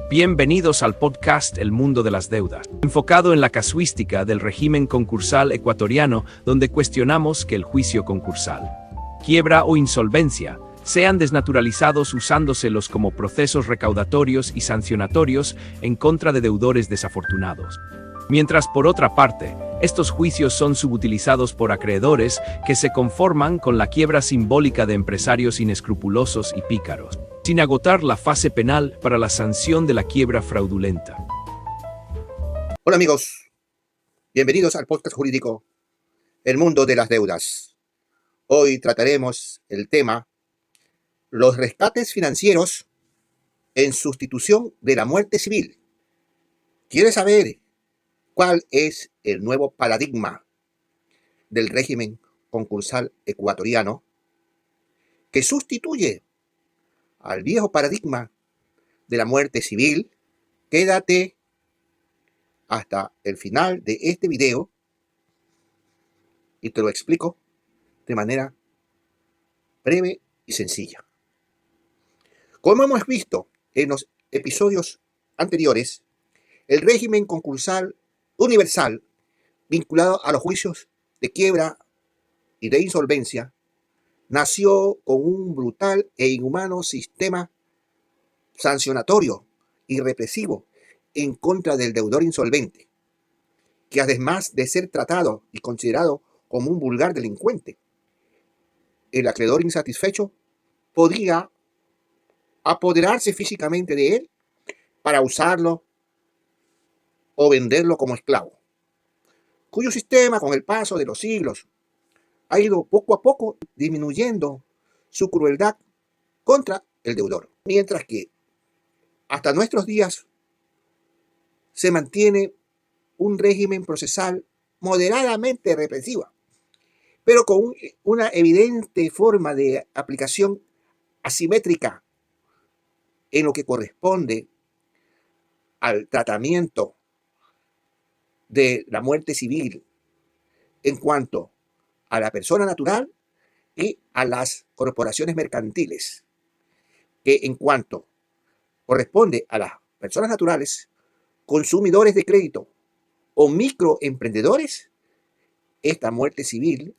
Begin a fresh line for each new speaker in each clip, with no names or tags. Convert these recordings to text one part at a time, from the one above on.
Bienvenidos al podcast El Mundo de las Deudas, enfocado en la casuística del régimen concursal ecuatoriano, donde cuestionamos que el juicio concursal, quiebra o insolvencia sean desnaturalizados usándoselos como procesos recaudatorios y sancionatorios en contra de deudores desafortunados. Mientras, por otra parte, estos juicios son subutilizados por acreedores que se conforman con la quiebra simbólica de empresarios inescrupulosos y pícaros, sin agotar la fase penal para la sanción de la quiebra fraudulenta.
Hola amigos, bienvenidos al podcast jurídico El Mundo de las Deudas. Hoy trataremos el tema los rescates financieros en sustitución de la muerte civil. ¿Quieres saber cuál es el nuevo paradigma del régimen concursal ecuatoriano que sustituye al viejo paradigma de la muerte civil? Quédate hasta el final de este video y te lo explico de manera breve y sencilla. Como hemos visto en los episodios anteriores, el régimen concursal universal vinculado a los juicios de quiebra y de insolvencia nació con un brutal e inhumano sistema sancionatorio y represivo en contra del deudor insolvente, que además de ser tratado y considerado como un vulgar delincuente, el acreedor insatisfecho podía apoderarse físicamente de él para usarlo o venderlo como esclavo, cuyo sistema con el paso de los siglos ha ido poco a poco disminuyendo su crueldad contra el deudor, mientras que hasta nuestros días se mantiene un régimen procesal moderadamente represivo, pero con una evidente forma de aplicación asimétrica en lo que corresponde al tratamiento de la muerte civil en cuanto a la persona natural y a las corporaciones mercantiles, que en cuanto corresponde a las personas naturales, consumidores de crédito o microemprendedores, esta muerte civil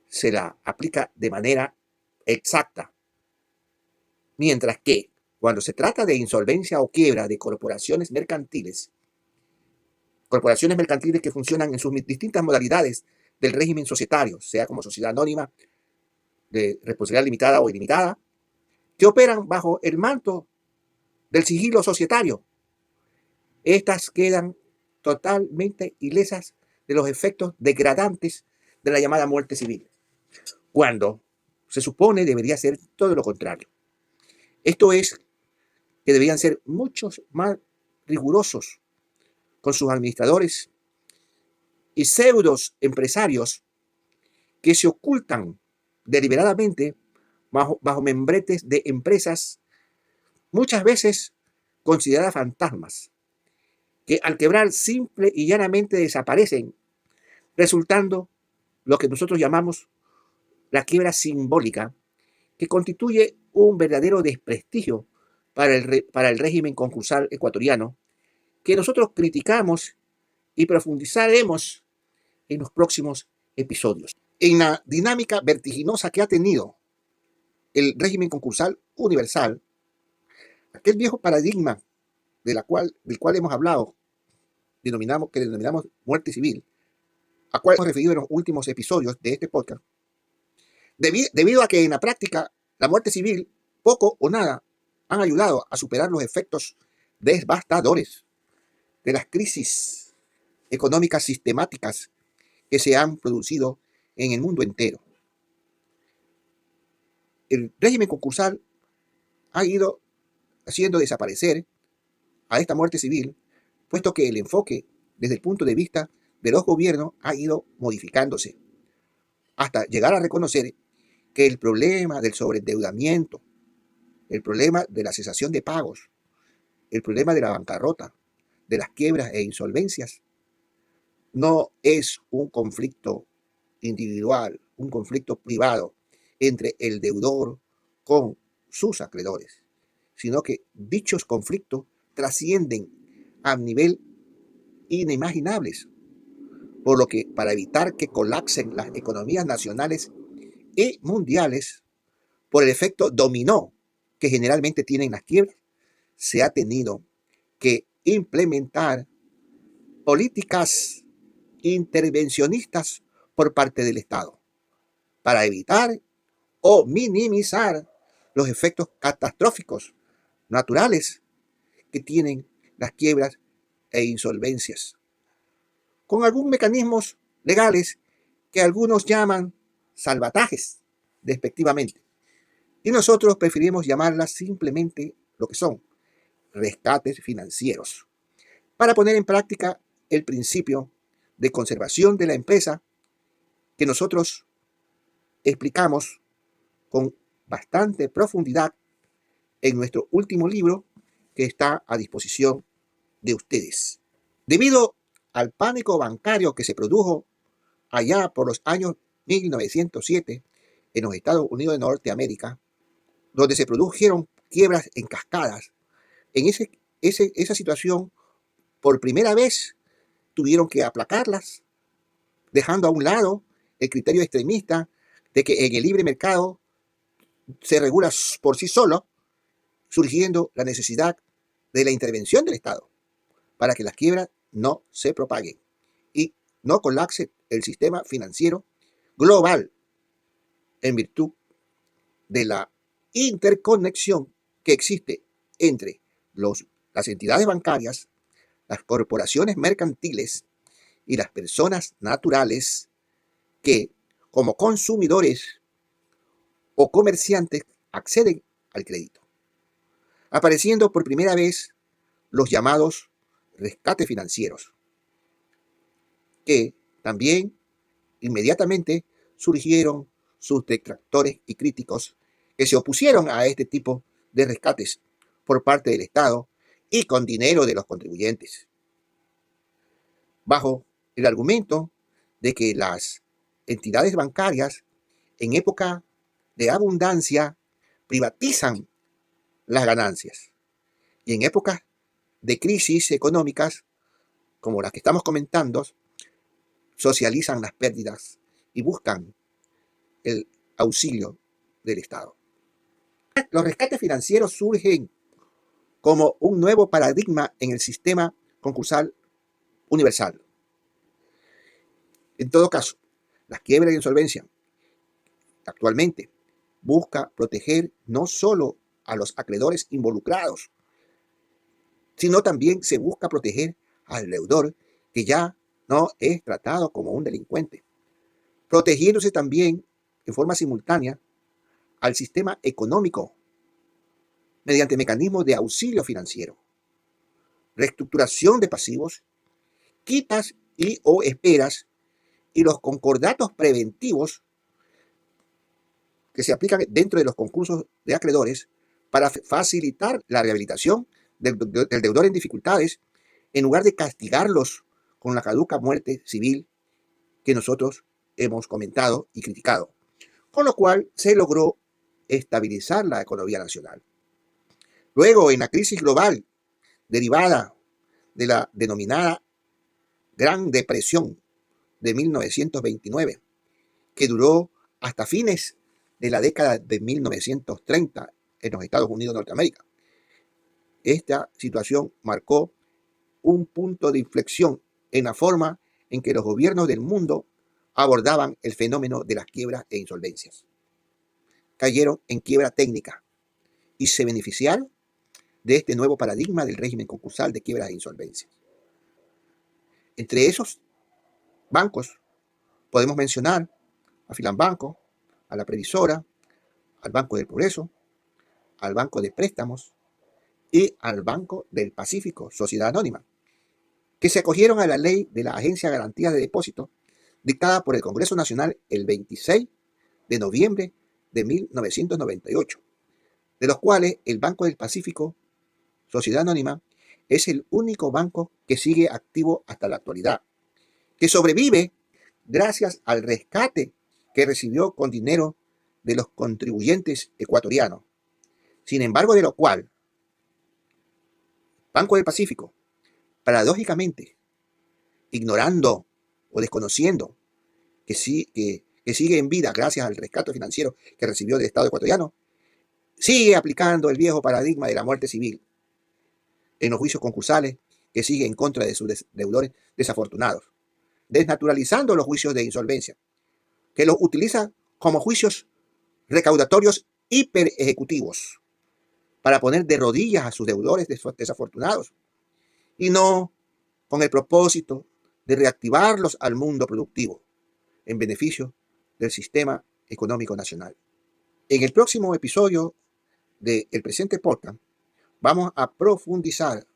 se la aplica de manera exacta, mientras que cuando se trata de insolvencia o quiebra de corporaciones mercantiles que funcionan en sus distintas modalidades del régimen societario, sea como sociedad anónima, de responsabilidad limitada o ilimitada, que operan bajo el manto del sigilo societario, estas quedan totalmente ilesas de los efectos degradantes de la llamada muerte civil, cuando se supone debería ser todo lo contrario. Esto es, que deberían ser muchos más rigurosos con sus administradores y pseudos empresarios que se ocultan deliberadamente bajo membretes de empresas muchas veces consideradas fantasmas, que al quebrar simple y llanamente desaparecen, resultando lo que nosotros llamamos la quiebra simbólica, que constituye un verdadero desprestigio para el régimen concursal ecuatoriano, que nosotros criticamos y profundizaremos en los próximos episodios. En la dinámica vertiginosa que ha tenido el régimen concursal universal, aquel viejo paradigma del cual hemos hablado, que denominamos muerte civil, a cual hemos referido en los últimos episodios de este podcast, debido a que en la práctica la muerte civil poco o nada han ayudado a superar los efectos devastadores de las crisis económicas sistemáticas que se han producido en el mundo entero. El régimen concursal ha ido haciendo desaparecer a esta muerte civil, puesto que el enfoque desde el punto de vista de los gobiernos ha ido modificándose, hasta llegar a reconocer que el problema del sobreendeudamiento, el problema de la cesación de pagos, el problema de la bancarrota, de las quiebras e insolvencias, no es un conflicto individual, un conflicto privado entre el deudor con sus acreedores, sino que dichos conflictos trascienden a nivel inimaginables, por lo que para evitar que colapsen las economías nacionales y mundiales por el efecto dominó que generalmente tienen las quiebras, se ha tenido que implementar políticas intervencionistas por parte del Estado para evitar o minimizar los efectos catastróficos naturales que tienen las quiebras e insolvencias, con algunos mecanismos legales que algunos llaman salvatajes, despectivamente, y nosotros preferimos llamarlas simplemente lo que son, rescates financieros, para poner en práctica el principio de conservación de la empresa que nosotros explicamos con bastante profundidad en nuestro último libro que está a disposición de ustedes. Debido al pánico bancario que se produjo allá por los años 1907 en los Estados Unidos de Norteamérica, donde se produjeron quiebras en cascadas, en esa situación, por primera vez, tuvieron que aplacarlas, dejando a un lado el criterio extremista de que en el libre mercado se regula por sí solo, surgiendo la necesidad de la intervención del Estado para que las quiebras no se propaguen y no colapse el sistema financiero global en virtud de la interconexión que existe entre las entidades bancarias, las corporaciones mercantiles y las personas naturales que, como consumidores o comerciantes, acceden al crédito, apareciendo por primera vez los llamados rescates financieros, que también inmediatamente surgieron sus detractores y críticos que se opusieron a este tipo de rescates por parte del Estado y con dinero de los contribuyentes, bajo el argumento de que las entidades bancarias en época de abundancia privatizan las ganancias y en épocas de crisis económicas como las que estamos comentando, socializan las pérdidas y buscan el auxilio del Estado. Los rescates financieros surgen como un nuevo paradigma en el sistema concursal universal. En todo caso, las quiebras y insolvencia actualmente busca proteger no solo a los acreedores involucrados, sino también se busca proteger al deudor que ya no es tratado como un delincuente, protegiéndose también en forma simultánea al sistema económico mediante mecanismos de auxilio financiero, reestructuración de pasivos, quitas y o esperas y los concordatos preventivos que se aplican dentro de los concursos de acreedores para facilitar la rehabilitación del deudor en dificultades en lugar de castigarlos con la caduca muerte civil que nosotros hemos comentado y criticado, con lo cual se logró estabilizar la economía nacional. Luego, en la crisis global derivada de la denominada Gran Depresión de 1929, que duró hasta fines de la década de 1930 en los Estados Unidos de Norteamérica. Esta situación marcó un punto de inflexión en la forma en que los gobiernos del mundo abordaban el fenómeno de las quiebras e insolvencias. Cayeron en quiebra técnica y se beneficiaron de este nuevo paradigma del régimen concursal de quiebras e insolvencias. Entre esos bancos podemos mencionar a Filanbanco, a la Previsora, al Banco del Progreso, al Banco de Préstamos y al Banco del Pacífico, Sociedad Anónima, que se acogieron a la ley de la Agencia de Garantía de Depósitos dictada por el Congreso Nacional el 26 de noviembre de 1998, de los cuales el Banco del Pacífico, Sociedad Anónima, es el único banco que sigue activo hasta la actualidad, que sobrevive gracias al rescate que recibió con dinero de los contribuyentes ecuatorianos, sin embargo de lo cual Banco del Pacífico, paradójicamente, ignorando o desconociendo que sigue en vida gracias al rescate financiero que recibió del Estado ecuatoriano, sigue aplicando el viejo paradigma de la muerte civil en los juicios concursales que sigue en contra de sus deudores desafortunados, desnaturalizando los juicios de insolvencia, que los utiliza como juicios recaudatorios hiperejecutivos para poner de rodillas a sus deudores desafortunados, y no con el propósito de reactivarlos al mundo productivo en beneficio del sistema económico nacional. En el próximo episodio del presente podcast vamos a profundizar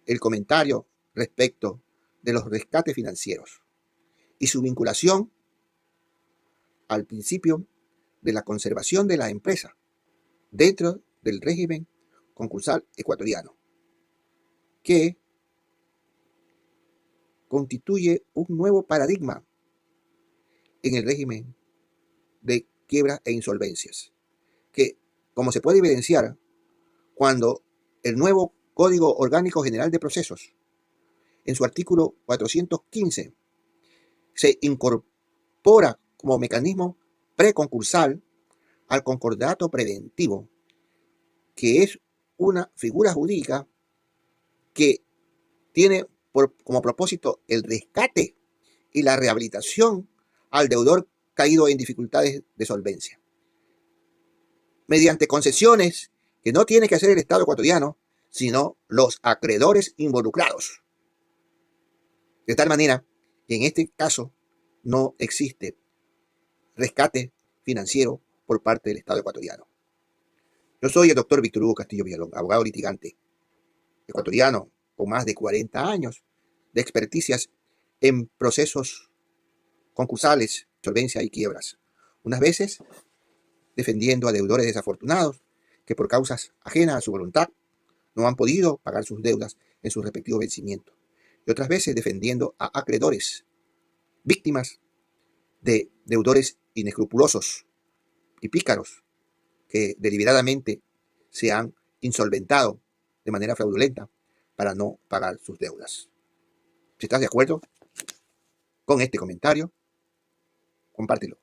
el comentario respecto de los rescates financieros y su vinculación al principio de la conservación de la empresa dentro del régimen concursal ecuatoriano, que constituye un nuevo paradigma en el régimen de quiebra e insolvencias, que, como se puede evidenciar, cuando el nuevo Código Orgánico General de Procesos, en su artículo 415, se incorpora como mecanismo preconcursal al concordato preventivo, que es una figura jurídica que tiene como propósito el rescate y la rehabilitación al deudor caído en dificultades de solvencia, mediante concesiones que no tiene que hacer el Estado ecuatoriano, sino los acreedores involucrados. De tal manera que en este caso no existe rescate financiero por parte del Estado ecuatoriano. Yo soy el doctor Víctor Hugo Castillo Villalón, abogado litigante ecuatoriano con más de 40 años de experticias en procesos concursales, insolvencia y quiebras. Unas veces defendiendo a deudores desafortunados que por causas ajenas a su voluntad no han podido pagar sus deudas en su respectivo vencimiento. Y otras veces defendiendo a acreedores, víctimas de deudores inescrupulosos y pícaros que deliberadamente se han insolventado de manera fraudulenta para no pagar sus deudas. Si estás de acuerdo con este comentario, compártelo.